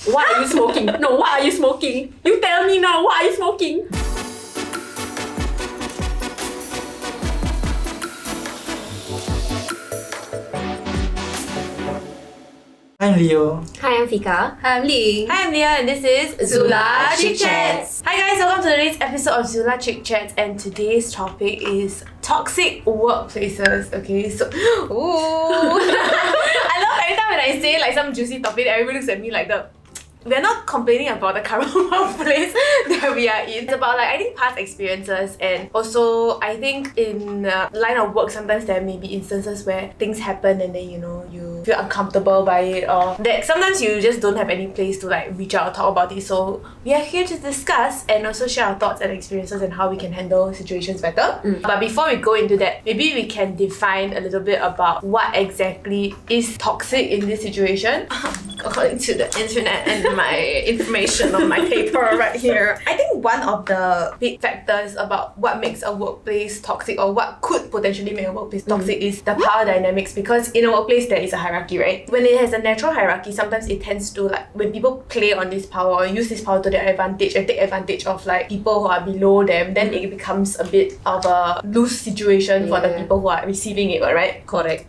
Why are you smoking? No, why are you smoking? You tell me now, why are you smoking? I'm Leo. Hi, I'm Fika. Hi, I'm Lee. Hi, I'm Leah and this is ZULA ChickChats. Hi guys, welcome to today's episode of ZULA ChickChats, and today's topic is toxic workplaces. Okay, so I love every time when I say like some juicy topic, everybody looks at me like we're not complaining about the current workplace that we are in. It's about like I think past experiences, and also I think in line of work sometimes there may be instances where things happen and then you feel uncomfortable by it, or that sometimes you just don't have any place to like reach out or talk about it. So we are here to discuss and also share our thoughts and experiences and how we can handle situations better. But before we go into that, maybe we can define a little bit about what exactly is toxic in this situation. According to the internet and my information on my paper right here, I think one of the big factors about what makes a workplace toxic, or what could potentially make a workplace toxic, is the power dynamics. Because in a workplace there is a hierarchy, right? When it has a natural hierarchy, sometimes it tends to like when people play on this power or use this power to their advantage and take advantage of like people who are below them, then it becomes a bit of a loose situation for the people who are receiving it, right? Correct.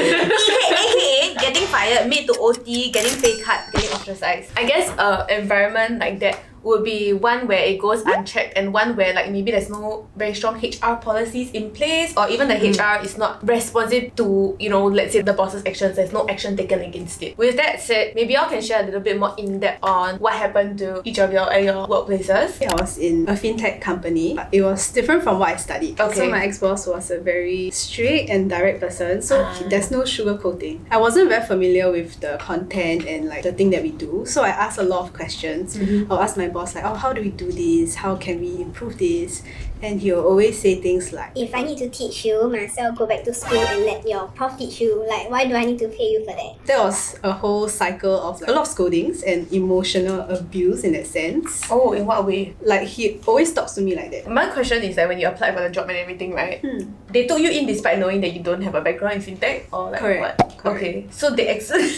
AKA getting fired, made to OT, getting pay cut, getting ostracized. I guess environment like that would be one where it goes unchecked, and one where like maybe there's no very strong HR policies in place, or even the HR is not responsive to, let's say the boss's actions. There's no action taken against it. With that said, maybe y'all can share a little bit more in depth on what happened to each of y'all at your workplaces. I was in a fintech company, but it was different from what I studied. Okay. So my ex-boss was a very straight and direct person, so there's no sugarcoating. I wasn't very familiar with the content and like the thing that we do, so I asked a lot of questions. I'll ask my boss like, how do we do this? How can we improve this? And he'll always say things like, if I need to teach you, might as well go back to school and let your prof teach you. Like, why do I need to pay you for that? there was a whole cycle of like, a lot of scoldings and emotional abuse in that sense. Oh, in what way? Like he always talks to me like that. My question is that when you apply for the job and everything, right? They took you in despite knowing that you don't have a background in fintech, or like Correct. what? Correct. Okay, so they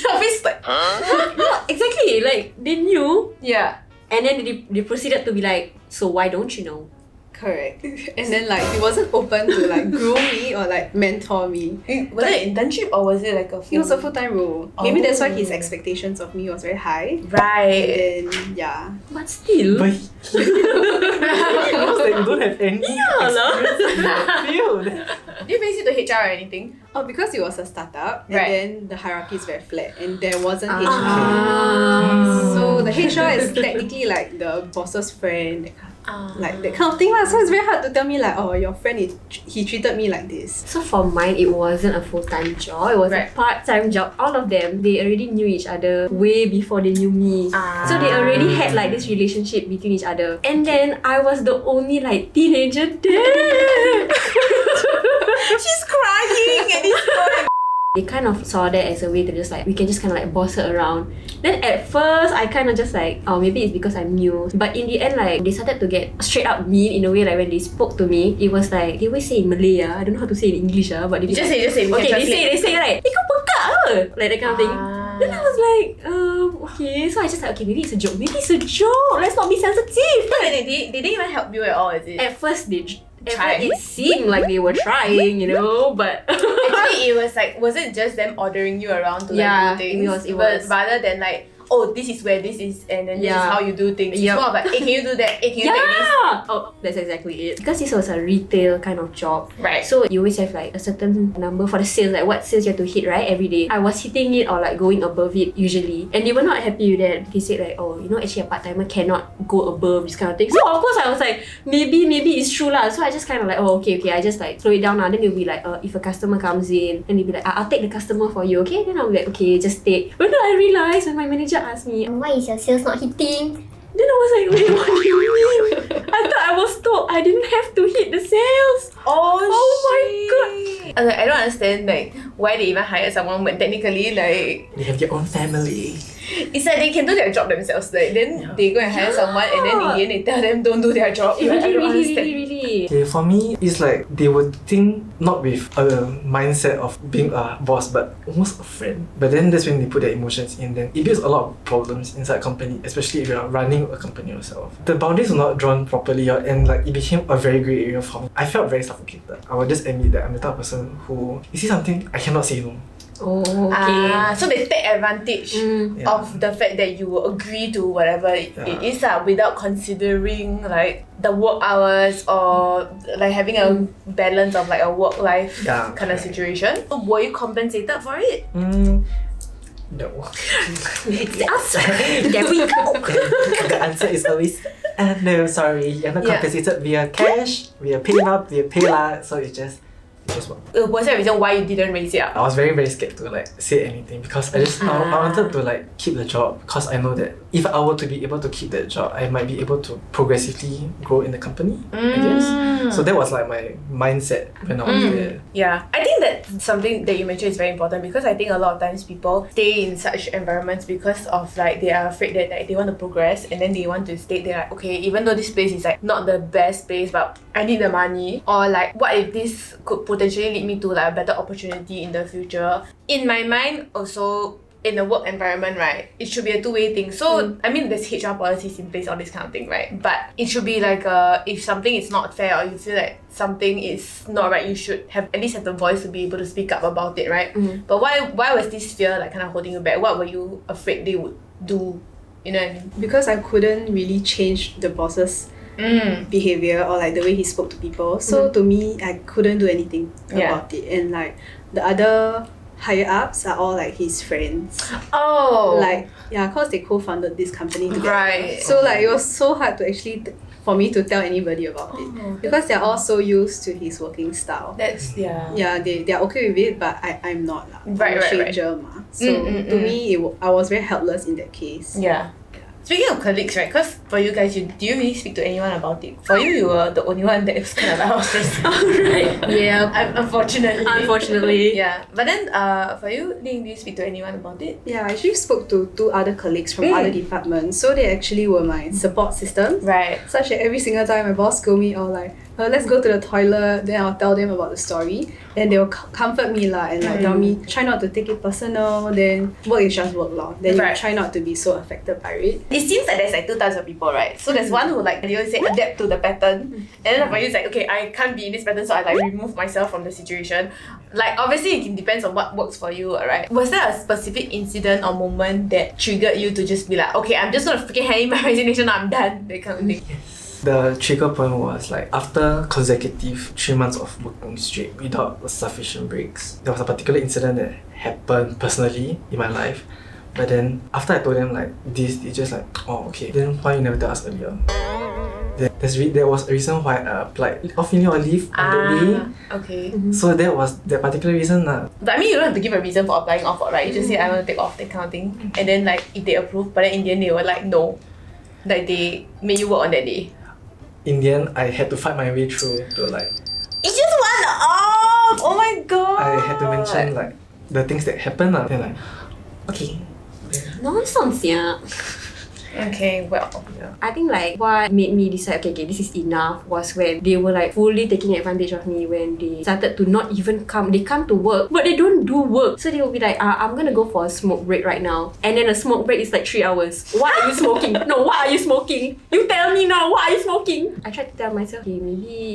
always like Exactly, like they knew, yeah. and then they proceeded to be like, so why don't you know? Correct. And then like he wasn't open to like groom me or like mentor me. Was it an internship or was it like a full? It was a full-time role. Maybe that's why his expectations of me was very high. Right. And then yeah. But still, But he knows that you don't have any experience in that field. Did you face it to HR or anything? Oh, because it was a startup, and Right. then the hierarchy is very flat, and there wasn't HR. Ah. So the HR is technically like the boss's friend, like that kind of thing lah. So it's very hard to tell me like, oh, your friend he treated me like this. So for mine, it wasn't a full-time job. It was Right. a part-time job. All of them, they already knew each other way before they knew me. So they already had like this relationship between each other. And then I was the only like teenager there. She's crying at this point. They kind of saw that as a way to just like, we can just kind of like boss her around. Then at first, I kind of just like, oh, maybe it's because I'm new. But in the end, like, they started to get straight up mean in a way. Like when they spoke to me, it was like, they always say in Malay, I don't know how to say in English, but they Just say. We okay, can they say like, kau pekak ke? Like that kind of thing. Then I was like, okay. So I just like, okay, maybe it's a joke. Let's not be sensitive. They didn't even help you at all, is it? At first, Tried. it seemed like they were trying, but Actually, it was like, was it just them ordering you around to like Yeah, do things? it was. Rather than like, oh, this is where this is, and then this is Yeah. how you do things. It's Yep. more of like, hey, can you do that? Hey, can you take this? Oh, that's exactly it. Because this was a retail kind of job. Right. So you always have like a certain number for the sales, like what sales you have to hit, right, every day. I was hitting it or like going above it usually. And they were not happy with that. They said like, oh, actually a part-timer cannot go above this kind of thing. So of course I was like, maybe it's true lah. So I just kind of like, oh, okay. I just like slow it down lah. Then they'll be like, if a customer comes in, then they'll be like, I'll take the customer for you, okay? Then I'll be like, okay, just take. But then I realized when my manager asked me, Why is your sales not hitting? then I was like, wait, what do you mean? I thought I was told I didn't have to hit the sales. Oh my god! I don't understand like why they even hired someone when technically like They have their own family. it's like they can do their job themselves. Like then they go and hire someone, and then in the end they tell them don't do their job. Like, I don't understand. Really. Really? Okay, for me, it's like they would think not with a mindset of being a boss, but almost a friend. But then that's when they put their emotions in. Then it builds a lot of problems inside a company, especially if you're running a company yourself. The boundaries were not drawn properly, and like it became a very grey area for me. I felt very suffocated. I will just admit that I'm the type of person who, you see something, I cannot say no. Oh, okay. So they take advantage of the fact that you will agree to whatever it is without considering like the work hours or like having a balance of like a work-life kind of situation. So were you compensated for it? No. The answer. There we go. The answer is always no, sorry. You're not compensated via cash, via PayNow, via PayLah. So it's just what. Was there a reason why you didn't raise it up? I was very, very scared to like say anything because I wanted to like keep the job because I know that if I were to be able to keep that job, I might be able to progressively grow in the company, I guess. So that was like my mindset when I was there. Yeah, I think that something that you mentioned is very important because I think a lot of times people stay in such environments because of like they are afraid that like, they want to progress and then they want to stay there like, okay, even though this place is like not the best place, but I need the money, or like what if this could potentially lead me to like a better opportunity in the future. In my mind also, in the work environment, right, it should be a two-way thing. So I mean there's HR policies in place, all this kind of thing, right? But it should be like if something is not fair or you feel like something is not right, you should have at least have the voice to be able to speak up about it, right? But why was this fear like kind of holding you back? What were you afraid they would do? You know what I mean? Because I couldn't really change the boss's behavior or like the way he spoke to people. So to me, I couldn't do anything about it. And like the other higher ups are all like his friends. Oh, like cause they co-founded this company together. Right. So like it was so hard to actually for me to tell anybody about it because they're all so used to his working style. That's they're okay with it, but I'm not lah. Right, I'm a right, stranger ma. So to me, I was very helpless in that case. Yeah. Speaking of colleagues, right? Because for you guys, do you really speak to anyone about it? For you were the only one that was kind of like, Right. Yeah. Unfortunately. Yeah. But then, for you, Ling, do you speak to anyone about it? Yeah, I actually spoke to 2 other colleagues from other departments. So they actually were my support system. Right. Such that every single time my boss scold me or like, let's go to the toilet, then I'll tell them about the story. Then they'll comfort me lah and like tell me, try not to take it personal, then work is just work lor. Then you try not to be so affected by it. It seems like there's like 2 types of people, right? So there's one who like, they always say adapt to the pattern. And then for you, it's like, okay, I can't be in this pattern, so I like remove myself from the situation. Like obviously it depends on what works for you, right? Was there a specific incident or moment that triggered you to just be like, okay, I'm just gonna freaking hand in my resignation, I'm done, that kind of thing? The trigger point was like after consecutive 3 months of working straight without sufficient breaks. There was a particular incident that happened personally in my life. But then after I told them like this, they just like, oh okay, then why you never tell us earlier? There was a reason why I applied off-in or leave on that day. Okay. So that was the particular reason. But I mean, you don't have to give a reason for applying off, right? You just say I want to take off, that kind of thing. And then like if they approve, but then in the end they were like no. Like they made you work on that day. In the end, I had to fight my way through to like... It's just one off! Oh my god! I had to mention like the things that happened. Then like, okay. Nonsense, yeah. Okay, well. I think like what made me decide, okay, this is enough, was when they were like fully taking advantage of me when they started to not even come. They come to work, but they don't do work. So they will be like, I'm gonna go for a smoke break right now. And then a smoke break is like 3 hours. Why are you smoking? No, why are you smoking? You tell me now, why are you smoking? I tried to tell myself, okay,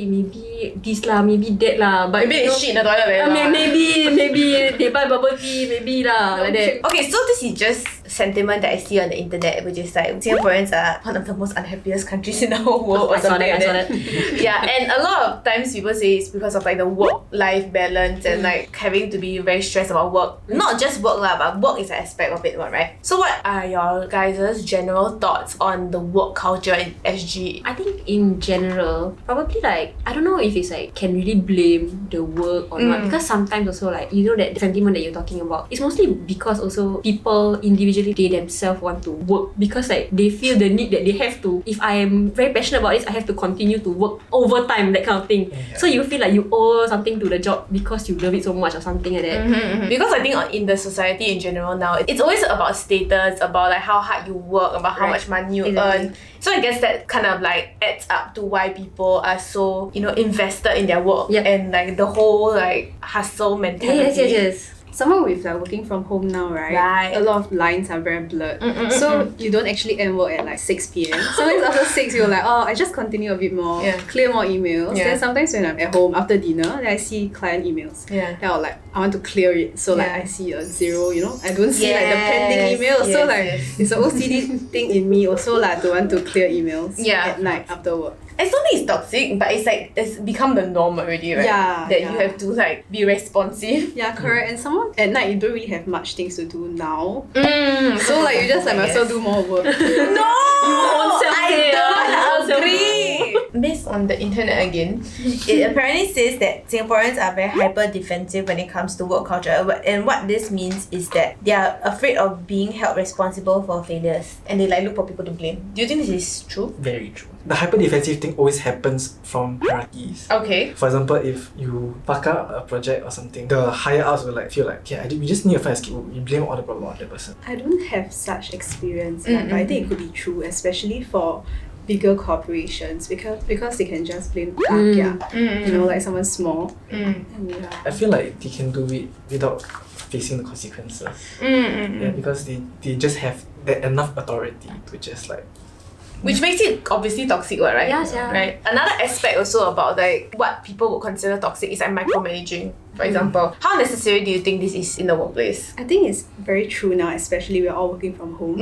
maybe this lah, maybe that lah. But maybe they shit in the toilet. Maybe they buy bubble tea, maybe lah, like that. Okay, so this is just sentiment that I see on the internet, which is like Singaporeans are one of the most unhappiest countries in the whole world or something like that. Yeah, and a lot of times people say it's because of like the work-life balance and like having to be very stressed about work. Not just work lah, but work is an aspect of it, right? So what are your guys' general thoughts on the work culture in SG? I think in general, probably like, I don't know if it's like can really blame the work or not, because sometimes also like, you know that the sentiment that you're talking about, it's mostly because also people individually usually they themselves want to work because like they feel the need that they have to. If I am very passionate about this, I have to continue to work overtime, that kind of thing. So you feel like you owe something to the job because you love it so much or something like that. Because I think in the society in general now, it's always about status, about like how hard you work, about how much money you earn. So I guess that kind of like adds up to why people are so, you know, invested in their work and like the whole like hustle mentality. Yes. Someone with like working from home now, right? A lot of lines are very blurred. So you don't actually end work at like 6 p.m. Sometimes after 6 you're like, oh, I just continue a bit more, clear more emails. Then sometimes when I'm at home after dinner, then I see client emails. Then I'll like, I want to clear it. So like I see a 0, you know? I don't see like the pending emails. So like it's an OCD thing in me also like to want to clear emails at night after work. I don't think it's toxic, but it's like it's become the norm already, right? That you have to like be responsive. Yeah, correct. And someone at night you don't really have much things to do now. So like you just like might as well do more work. No! I don't agree! Based on the internet again, it apparently says that Singaporeans are very hyper defensive when it comes to work culture, and what this means is that they are afraid of being held responsible for failures and they like look for people to blame. Do you think this is true? Very true. The hyper defensive thing always happens from hierarchies. Okay. For example, if you fuck up a project or something, the higher ups will like feel like, we just need to find a scapegoat. We blame all the problem on that person. I don't have such experience, but I think it could be true, especially for bigger corporations because they can just blame you know, like someone small. I feel like they can do it without facing the consequences. Because they just have that enough authority to just like. Which makes it obviously toxic, right? Yes, Right. Another aspect also about like what people would consider toxic is like micromanaging. For example, how necessary do you think this is in the workplace? I think it's very true now, especially we're all working from home.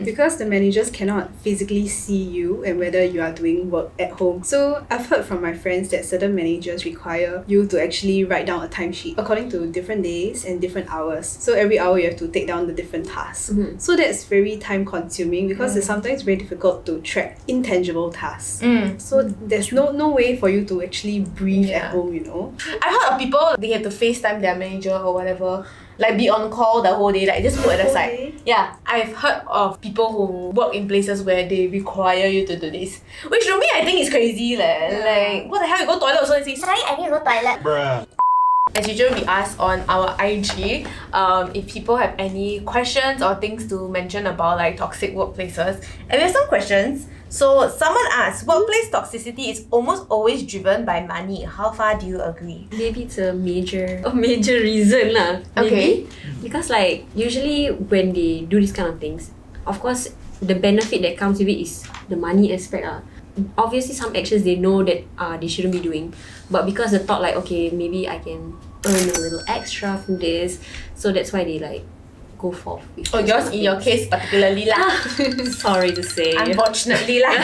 Because the managers cannot physically see you and whether you are doing work at home. So I've heard from my friends that certain managers require you to actually write down a timesheet according to different days and different hours. So every hour you have to take down the different tasks. So that's very time consuming because it's sometimes very difficult to track intangible tasks. So there's no way for you to actually breathe at home, you know. I've heard of people, they have to FaceTime their manager or whatever, like be on call the whole day, like just put it aside. Yeah, I've heard of people who work in places where they require you to do this, which to me I think is crazy. Like, what the hell, you go toilet also and say, Sorry, I need to go toilet. Bruh. As usual, we ask on our IG if people have any questions or things to mention about like toxic workplaces. And we have some questions. So someone asked, workplace toxicity is almost always driven by money. How far do you agree? Maybe it's a major reason lah. Okay. Because like usually when they do these kind of things, of course the benefit that comes with it is the money aspect lah. Obviously some actions they know that they shouldn't be doing, but because the thought like, okay, maybe I can earn a little extra from this, so that's why they like go forth with yours in your case particularly lah. Sorry to say. Unfortunately lah.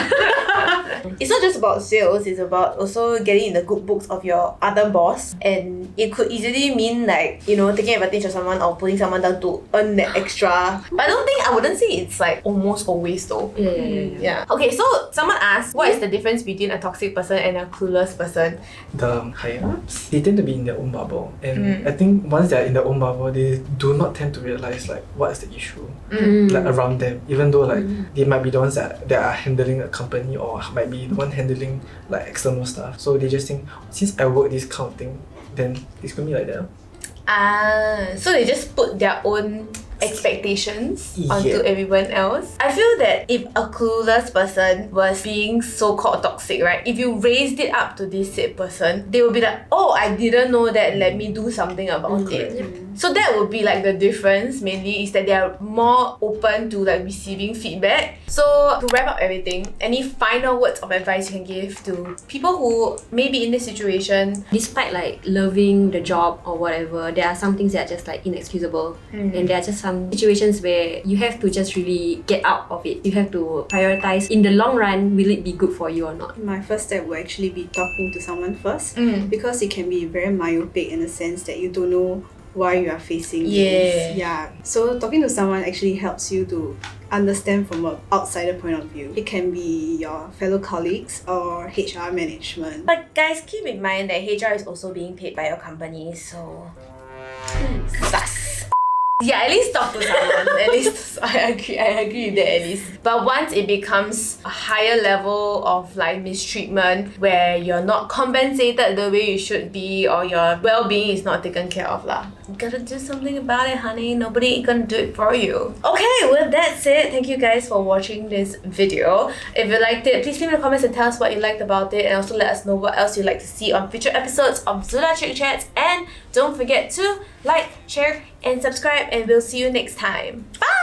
It's not just about sales, it's about also getting in the good books of your other boss, and it could easily mean like, you know, taking advantage of someone or putting someone down to earn that extra. But I wouldn't say it's like almost always though. Yeah. Okay, so someone asked, what is the difference between a toxic person and a clueless person? The higher ups, they tend to be in their own bubble, and I think once they're in their own bubble, they do not tend to realize like what is the issue like around them, even though like they might be the ones that are handling a company or might be the one handling like external stuff. So they just think, since I work this kind of thing, then it's gonna be like that. So they just put their own expectations onto everyone else. I feel that if a clueless person was being so-called toxic, right, if you raised it up to this said person, they will be like, oh, I didn't know that, let me do something about it. So that would be like the difference mainly, is that they are more open to like receiving feedback. So to wrap up everything, any final words of advice you can give to people who may be in this situation? Despite like loving the job or whatever, there are some things that are just like inexcusable, and there are just some situations where you have to just really get out of it. You have to prioritize in the long run, will it be good for you or not? My first step will actually be talking to someone first, because it can be very myopic in the sense that you don't know why you are facing this. So talking to someone actually helps you to understand from an outsider point of view. It can be your fellow colleagues or HR management. But guys, keep in mind that HR is also being paid by your company, so sus. Yeah, at least talk to someone. At least I agree with that at least. But once it becomes a higher level of like mistreatment where you're not compensated the way you should be or your well-being is not taken care of lah. You gotta do something about it, honey. Nobody gonna do it for you. Okay, with that said, thank you guys for watching this video. If you liked it, please leave in the comments and tell us what you liked about it, and also let us know what else you'd like to see on future episodes of ZULA ChickChats. And don't forget to like, share, and subscribe, and we'll see you next time. Bye!